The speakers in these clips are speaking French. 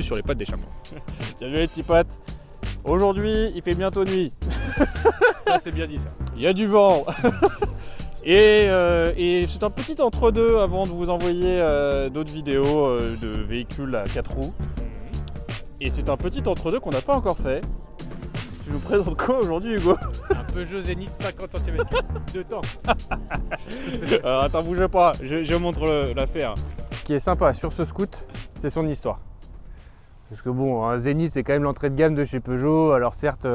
sur les pattes d'échappement. Bien joué les petits potes. Aujourd'hui, il fait bientôt nuit. Ça c'est bien dit ça. Il y a du vent. Et c'est un petit entre-deux avant de vous envoyer d'autres vidéos de véhicules à 4 roues. Et c'est un petit entre-deux qu'on n'a pas encore fait. Tu nous présentes quoi aujourd'hui, Hugo? Un Peugeot Zénith 50 cm de temps. Alors attends, bouge pas, je montre l'affaire. Ce qui est sympa sur ce scoot, c'est son histoire. Parce que bon, un Zénith c'est quand même l'entrée de gamme de chez Peugeot. Alors certes,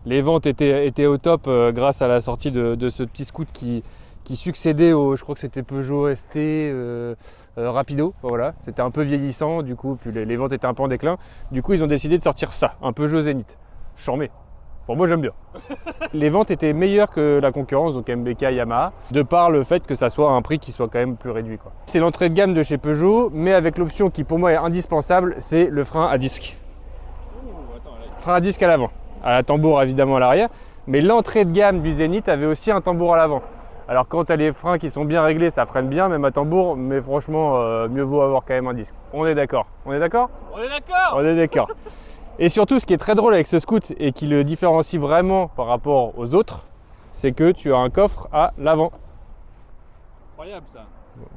les ventes étaient au top grâce à la sortie de ce petit scoot qui succédait au, je crois que c'était Peugeot ST Rapido. Voilà, c'était un peu vieillissant du coup, puis les ventes étaient un peu en déclin. Du coup, ils ont décidé de sortir ça, un Peugeot Zénith. Charmé. Bon, moi j'aime bien. Les ventes étaient meilleures que la concurrence, donc MBK, Yamaha, de par le fait que ça soit un prix qui soit quand même plus réduit, quoi. C'est l'entrée de gamme de chez Peugeot, mais avec l'option qui pour moi est indispensable, c'est le frein à disque. Frein à disque à l'avant, à la tambour évidemment à l'arrière, mais l'entrée de gamme du Zénith avait aussi un tambour à l'avant. Alors quand tu as les freins qui sont bien réglés, ça freine bien, même à tambour, mais franchement, mieux vaut avoir quand même un disque. On est d'accord? On est d'accord? On est d'accord? On est d'accord. Et surtout, ce qui est très drôle avec ce scoot et qui le différencie vraiment par rapport aux autres, c'est que tu as un coffre à l'avant. Incroyable ça.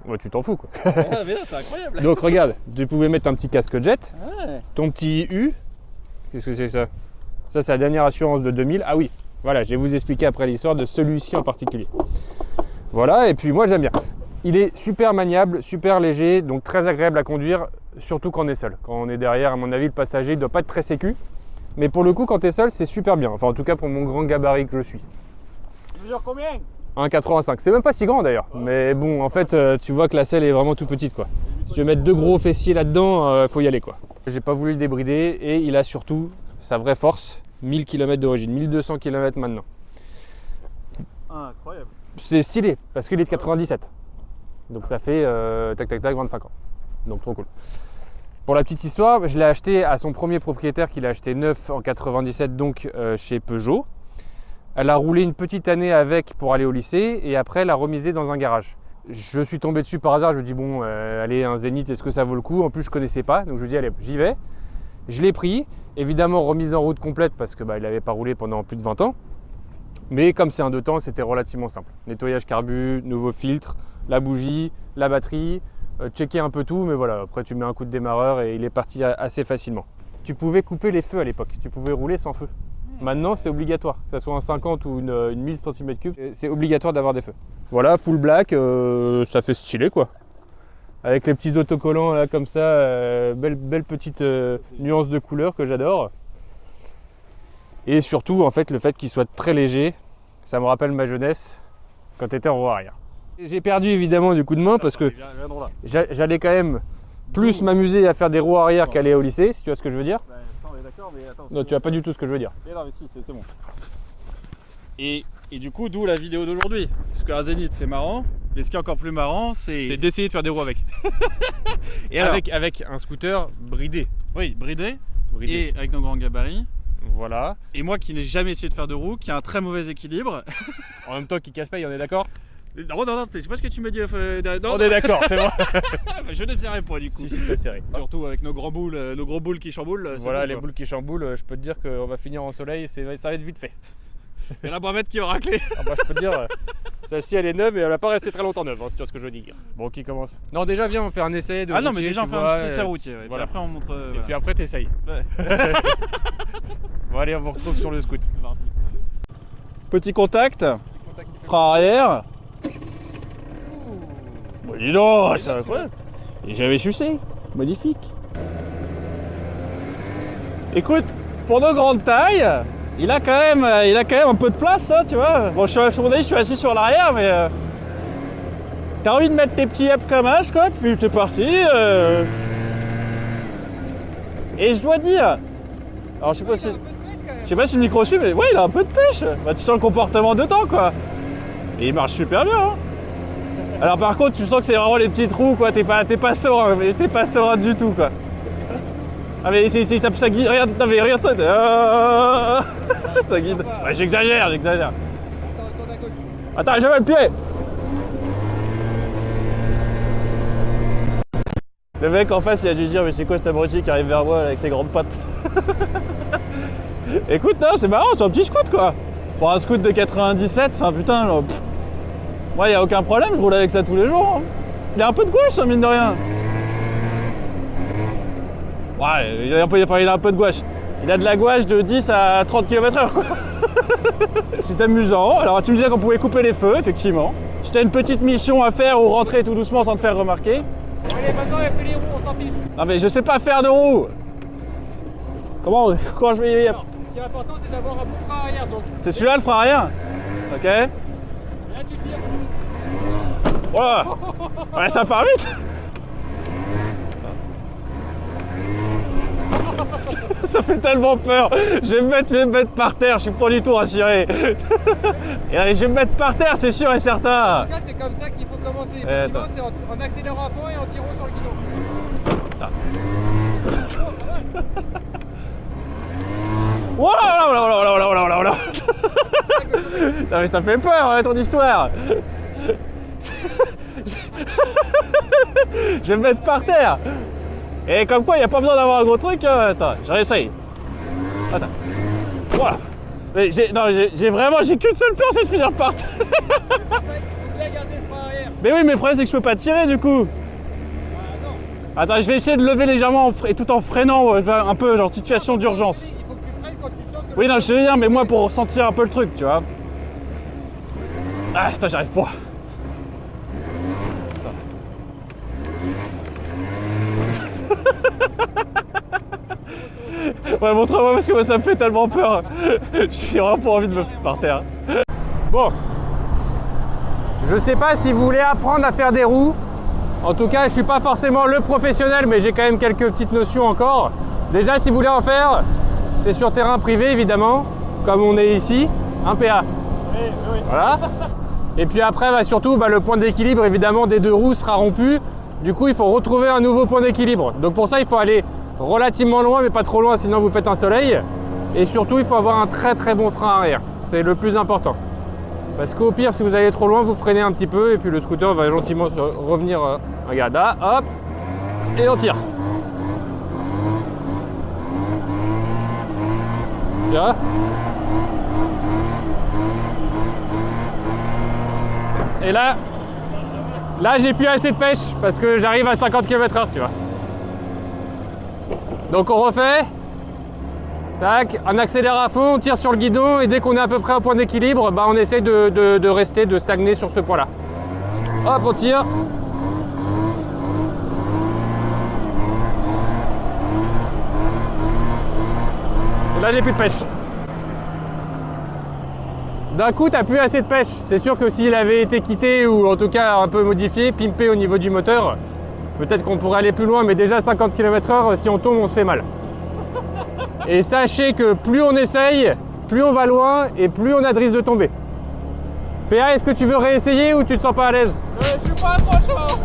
Ouais, tu t'en fous quoi. Ah, mais là, c'est incroyable. Donc regarde, tu pouvais mettre un petit casque jet, Ouais. ton petit U. Qu'est-ce que c'est ça? Ça, c'est la dernière assurance de 2000. Ah oui, voilà, je vais vous expliquer après l'histoire de celui-ci en particulier. Voilà, et puis moi j'aime bien. Il est super maniable, super léger, donc très agréable à conduire, surtout quand on est seul. Quand on est derrière, à mon avis, le passager ne doit pas être très sécu. Mais pour le coup, quand tu es seul, c'est super bien. Enfin, en tout cas, pour mon grand gabarit que je suis. Tu mesures combien? 1,85. C'est même pas si grand d'ailleurs. Mais bon, en fait, tu vois que la selle est vraiment tout petite, quoi. Si tu veux mettre deux gros fessiers là-dedans, faut y aller, quoi. J'ai pas voulu le débrider et il a surtout sa vraie force, 1000 km d'origine, 1200 km maintenant. Ah, incroyable. C'est stylé parce qu'il est de 97. Donc ça fait tac tac tac 25 ans. Donc trop cool. Pour la petite histoire, je l'ai acheté à son premier propriétaire qui l'a acheté neuf en 97, donc chez Peugeot. Elle a roulé une petite année avec pour aller au lycée et après elle a remisé dans un garage. Je suis tombé dessus par hasard, je me dis bon, allez, un Zénith, est-ce que ça vaut le coup? En plus je connaissais pas, donc je me dis allez, j'y vais. Je l'ai pris, évidemment remise en route complète parce que il n'avait pas roulé pendant plus de 20 ans. Mais comme c'est un 2 temps, c'était relativement simple. Nettoyage carbu, nouveau filtre, la bougie, la batterie, checker un peu tout, mais voilà, après tu mets un coup de démarreur et il est parti assez facilement. Tu pouvais couper les feux à l'époque, tu pouvais rouler sans feu. Maintenant c'est obligatoire, que ce soit un 50 ou une 1000 cm3, c'est obligatoire d'avoir des feux. Voilà, full black, ça fait stylé quoi. Avec les petits autocollants là comme ça, belle petite nuance de couleur que j'adore. Et surtout en fait le fait qu'il soit très léger, ça me rappelle ma jeunesse quand tu étais en roue arrière. J'ai perdu évidemment du coup de main parce que j'allais quand même plus m'amuser à faire des roues arrière qu'aller au lycée, si tu vois ce que je veux dire. Attends, mais d'accord, mais attends. Non, tu as pas du tout ce que je veux dire. Non, mais si, c'est bon. Et du coup, d'où la vidéo d'aujourd'hui. Parce qu'un Zénith, c'est marrant. Mais ce qui est encore plus marrant, c'est d'essayer de faire des roues avec. Et alors, avec un scooter bridé. oui, bridé. Et avec nos grands gabarits. Voilà. Et moi qui n'ai jamais essayé de faire de roue, qui a un très mauvais équilibre. En même temps qu'il casse pas, on est d'accord? Non, c'est pas ce que tu me dis. Non, On est d'accord, c'est bon. Je n'essaierai pas du coup. Si, t'as serré. Surtout avec nos gros boules qui chamboulent. Voilà, bon, les quoi. boules qui chamboulent, je peux te dire qu'on va finir en soleil, ça va être vite fait. Et la bravette qui va racler. Ah bah, je peux te dire, celle-ci elle est neuve et elle va pas rester très longtemps neuve, hein, si tu vois ce que je veux dire. Bon, qui commence? Non, déjà, viens, on fait un essai de Ah non, mais routier, déjà on tu fait vois, un petit essai routier. Ouais. voilà. Puis après on montre. Et puis après, t'essayes. Ouais. Bon, allez, on vous retrouve sur le scoot. Petit contact. Frein arrière. Bon, dis donc, c'est incroyable. Et j'avais sucé. Magnifique. Écoute, pour nos grandes tailles, il a quand même un peu de place, hein, tu vois. Bon, je suis assis sur l'arrière, mais t'as envie de mettre tes petits apps comme âge, quoi. Puis t'es parti. Et je dois dire, alors je sais pas si le micro suit, mais ouais, il a un peu de pêche. Bah, tu sens le comportement dedans, quoi. Et il marche super bien, hein. Alors par contre, tu sens que c'est vraiment les petits trous, quoi. T'es pas serein, mais t'es pas serein du tout, quoi. Ah mais ça guide, regarde, non mais regarde ça. Ça guide. Ouais, j'exagère. Attends, je mets le pied. Le mec en face, il a dû dire, mais c'est quoi cet abruti qui arrive vers moi avec ses grandes pattes? Écoute, non, c'est marrant, c'est un petit scoot quoi. Pour un scoot de 97, enfin putain, genre, moi, il n'y a aucun problème, je roule avec ça tous les jours. Hein. Il y a un peu de gouache, hein, mine de rien. Ouais, il a un peu de gouache. Il a de la gouache de 10 à 30 km/h quoi. C'est amusant. Alors, tu me disais qu'on pouvait couper les feux, effectivement. Si t'as une petite mission à faire ou rentrer tout doucement sans te faire remarquer. Allez, maintenant, il fait les roues, on s'en fiche. Non, mais je sais pas faire de roue. Comment je vais y aller? Alors, ce qui est important, c'est d'avoir un bon frein arrière. Donc, C'est celui-là le frein arrière? Ok. là, tu tires. Voilà. Ouais, ça part vite. Ça fait tellement peur. Je vais me mettre par terre, je suis pas du tout rassuré. Et allez, je vais me mettre par terre, c'est sûr et certain. En tout cas, c'est comme ça qu'il faut commencer. attends. Effectivement, c'est en accélérant à fond et en tirant sur le guidon. Voilà. Non mais ça fait peur hein, ton histoire. Je vais me mettre par terre. Et comme quoi il n'y a pas besoin d'avoir un gros truc. Attends, je réessaye. Attends. Voilà. Mais j'ai qu'une seule peur, c'est de finir par terre. C'est pour ça qu'il faut bien garder le frein arrière. Mais oui, mais le problème c'est que je peux pas tirer du coup. Ah non. Attends, je vais essayer de lever légèrement et tout en freinant un peu genre situation d'urgence. Il faut que tu freines quand tu sens que Oui, non, je sais bien, mais moi pour ressentir un peu le truc, tu vois. Ah, putain, j'arrive pas. Ouais, montre-moi parce que moi ça me fait tellement peur. J'ai vraiment pas envie de me foutre par terre. Bon, je sais pas si vous voulez apprendre à faire des roues. En tout cas, je suis pas forcément le professionnel, mais j'ai quand même quelques petites notions encore. Déjà, si vous voulez en faire, c'est sur terrain privé évidemment, comme on est ici, un PA. Oui. Voilà. Et puis après, surtout, le point d'équilibre évidemment des deux roues sera rompu. Du coup, il faut retrouver un nouveau point d'équilibre. Donc pour ça, il faut aller relativement loin, mais pas trop loin, sinon vous faites un soleil. Et surtout, il faut avoir un très très bon frein arrière. C'est le plus important. Parce qu'au pire, si vous allez trop loin, vous freinez un petit peu et puis le scooter va gentiment revenir. Regarde là, hop, et on tire. Tu vois ? Et là j'ai plus assez de pêche parce que j'arrive à 50 km/h, tu vois. Donc on refait. Tac, on accélère à fond, on tire sur le guidon et dès qu'on est à peu près au point d'équilibre, on essaie de rester, de stagner sur ce point-là. Hop, on tire. Et là j'ai plus de pêche. D'un coup, t'as plus assez de pêche. C'est sûr que s'il avait été quitté ou en tout cas un peu modifié, pimpé au niveau du moteur, peut-être qu'on pourrait aller plus loin, mais déjà 50 km/h, si on tombe, on se fait mal. Et sachez que plus on essaye, plus on va loin et plus on a de risque de tomber. PA, est-ce que tu veux réessayer ou tu te sens pas à l'aise? Je suis pas trop chaud.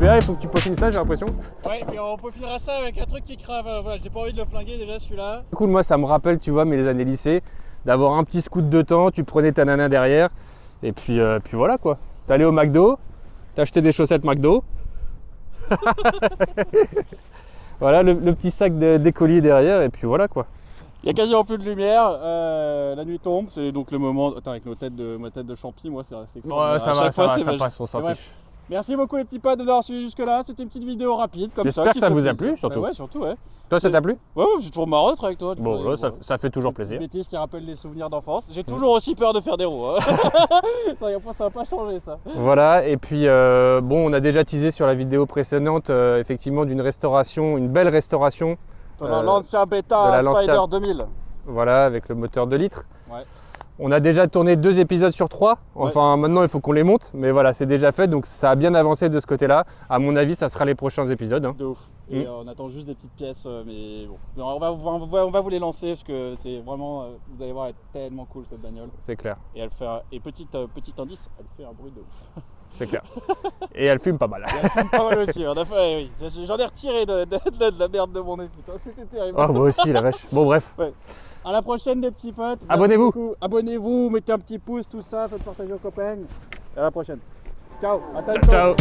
Il faut que tu peaufines ça, j'ai l'impression. Ouais, puis on peut finir ça avec un truc qui crave. Voilà, j'ai pas envie de le flinguer déjà celui-là. Cool, moi ça me rappelle, tu vois, mes années lycée, d'avoir un petit scoot de temps, tu prenais ta nana derrière, et puis voilà quoi. T'allais au McDo, t'achetais des chaussettes McDo. Voilà, le petit sac d'écolier derrière, et puis voilà quoi. Il y a quasiment plus de lumière, la nuit tombe, c'est donc le moment. Attends, avec ma tête de champi, moi c'est extraordinaire. Ouais, ça À va, chaque fois, c'est ça magique. passe, on s'en Ouais. fiche. Merci beaucoup les petits potes de nous avoir suivis jusque-là. C'était une petite vidéo rapide comme ça. J'espère que qui ça fait vous a plaisir. plu, surtout. Ouais, surtout, ouais. Toi, ça t'a plu? Ouais, c'est toujours marrant d'être avec toi. Bon, là, ça fait toujours Des petites plaisir. bêtises qui rappellent les souvenirs d'enfance. J'ai toujours aussi peur de faire des roues. Hein. Ça va pas changer ça. Voilà, et puis bon, on a déjà teasé sur la vidéo précédente, effectivement, d'une restauration, une belle restauration. L'ancien Beta de la Spider Lancia. 2000. Voilà, avec le moteur 2 litres. Ouais. On a déjà tourné 2 épisodes sur 3. Enfin, maintenant, il faut qu'on les monte. Mais voilà, c'est déjà fait. Donc, ça a bien avancé de ce côté-là. À mon avis, ça sera les prochains épisodes. Hein. De ouf. Et on attend juste des petites pièces, mais bon. On va vous les lancer parce que c'est vraiment, vous allez voir, elle est tellement cool cette bagnole. C'est clair. Et petit indice, elle fait un bruit de ouf. C'est clair. Et elle fume pas mal. Elle fume pas mal aussi. Oui. J'en ai retiré de la merde de mon nez. Putain, c'était terrible. Oh, moi aussi, la vache. Bon, bref. Ouais. À la prochaine, les petits potes. Abonnez-vous. Abonnez-vous, mettez un petit pouce, tout ça, faites partager aux copains. Et à la prochaine. Ciao. À Ciao.